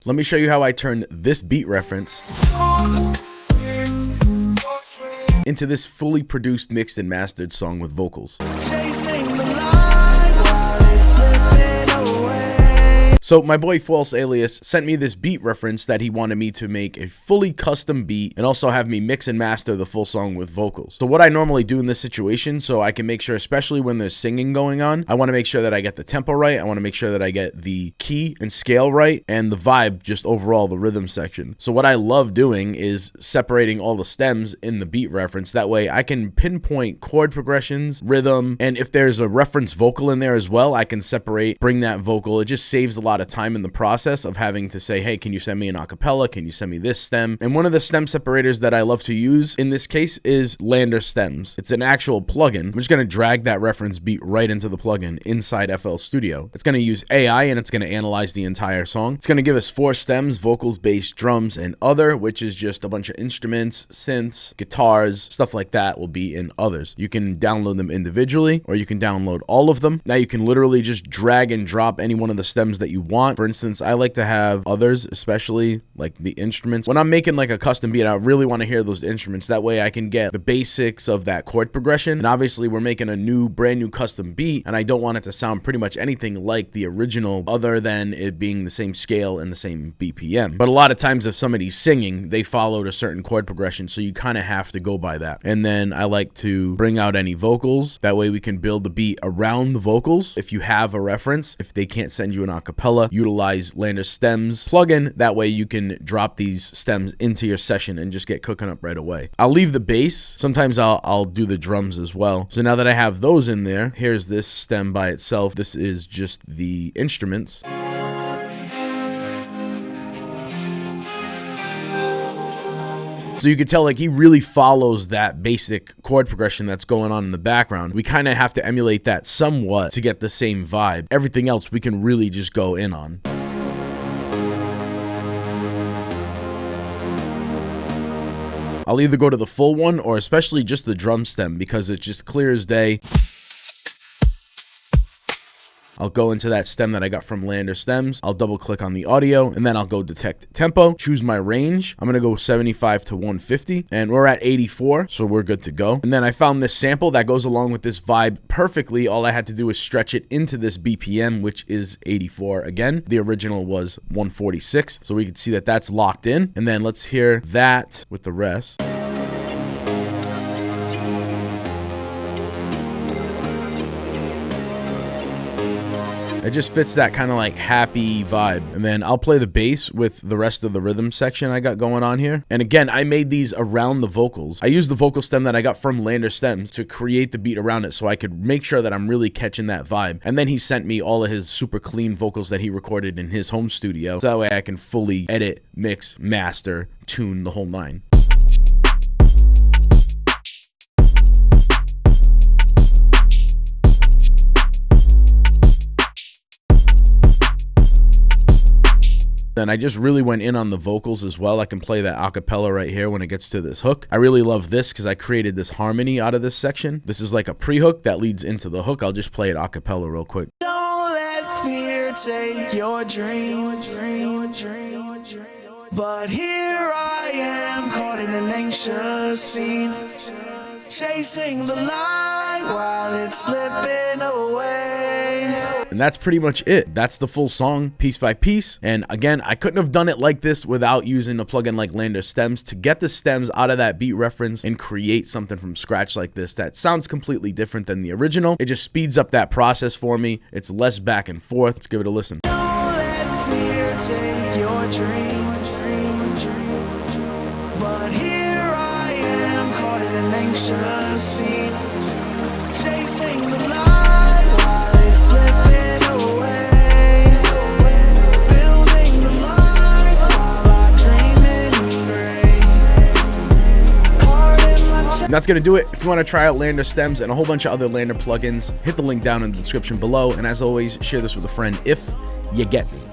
Let me show you how I turned this beat reference into this fully produced, mixed, and mastered song with vocals. So my boy False Alias sent me this beat reference that he wanted me to make a fully custom beat and also have me mix and master the full song with vocals. So what I normally do in this situation, so I can make sure, especially when there's singing going on, I want to make sure that I get the tempo right. I want to make sure that I get the key and scale right and the vibe, just overall the rhythm section. So what I love doing is separating all the stems in the beat reference. That way I can pinpoint chord progressions, rhythm, and if there's a reference vocal in there as well, I can separate, bring that vocal. It just saves a lot of time in the process of having to say, hey, can you send me an acapella? Can you send me this stem? And one of the stem separators that I love to use in this case is LANDR Stems. It's an actual plugin. I'm just going to drag that reference beat right into the plugin inside FL Studio. It's going to use AI and it's going to analyze the entire song. It's going to give us 4 stems: vocals, bass, drums, and other, which is just a bunch of instruments, synths, guitars, stuff like that will be in others. You can download them individually or you can download all of them. Now you can literally just drag and drop any one of the stems that you want. For instance, I like to have others, especially like the instruments. When I'm making like a custom beat, I really want to hear those instruments. That way I can get the basics of that chord progression. And obviously we're making a brand new custom beat and I don't want it to sound pretty much anything like the original other than it being the same scale and the same BPM. But a lot of times if somebody's singing, they followed a certain chord progression, so you kind of have to go by that. And then I like to bring out any vocals. That way we can build the beat around the vocals. If you have a reference, if they can't send you an acapella, utilize LANDR Stems plugin. That way you can drop these stems into your session and just get cooking up right away. I'll leave the bass. Sometimes I'll do the drums as well. So now that I have those in there, here's this stem by itself. This is just the instruments. So you could tell like he really follows that basic chord progression that's going on in the background. We kind of have to emulate that somewhat to get the same vibe. Everything else we can really just go in on. I'll either go to the full one or especially just the drum stem because it's just clear as day. I'll go into that stem that I got from LANDR Stems. I'll double click on the audio and then I'll go detect tempo, choose my range. I'm going to go 75 to 150 and we're at 84. So we're good to go. And then I found this sample that goes along with this vibe perfectly. All I had to do is stretch it into this BPM, which is 84 again. The original was 146. So we can see that that's locked in. And then let's hear that with the rest. It just fits that kind of like happy vibe. And then I'll play the bass with the rest of the rhythm section I got going on here. And again, I made these around the vocals. I used the vocal stem that I got from LANDR Stems to create the beat around it so I could make sure that I'm really catching that vibe. And then he sent me all of his super clean vocals that he recorded in his home studio. So that way I can fully edit, mix, master, tune the whole 9. And I just really went in on the vocals as well. I can play that acapella right here when it gets to this hook. I really love this because I created this harmony out of this section. This is like a pre-hook that leads into the hook. I'll just play it acapella real quick. Don't let fear take your dreams. But here I am caught in an anxious scene, chasing the light while it's slipping away. And that's pretty much it. That's the full song piece by piece. And again, I couldn't have done it like this without using a plugin like LANDR Stems to get the stems out of that beat reference and create something from scratch like this that sounds completely different than the original. It just speeds up that process for me. It's less back and forth. Let's give it a listen. Don't let fear take your dreams. But here I am caught in an anxious scene, chasing the light while it's slipping away, building the life while I dream in gray. And that's going to do it. If you want to try out LANDR Stems and a whole bunch of other LANDR plugins, hit the link down in the description below. And as always, share this with a friend if you get it.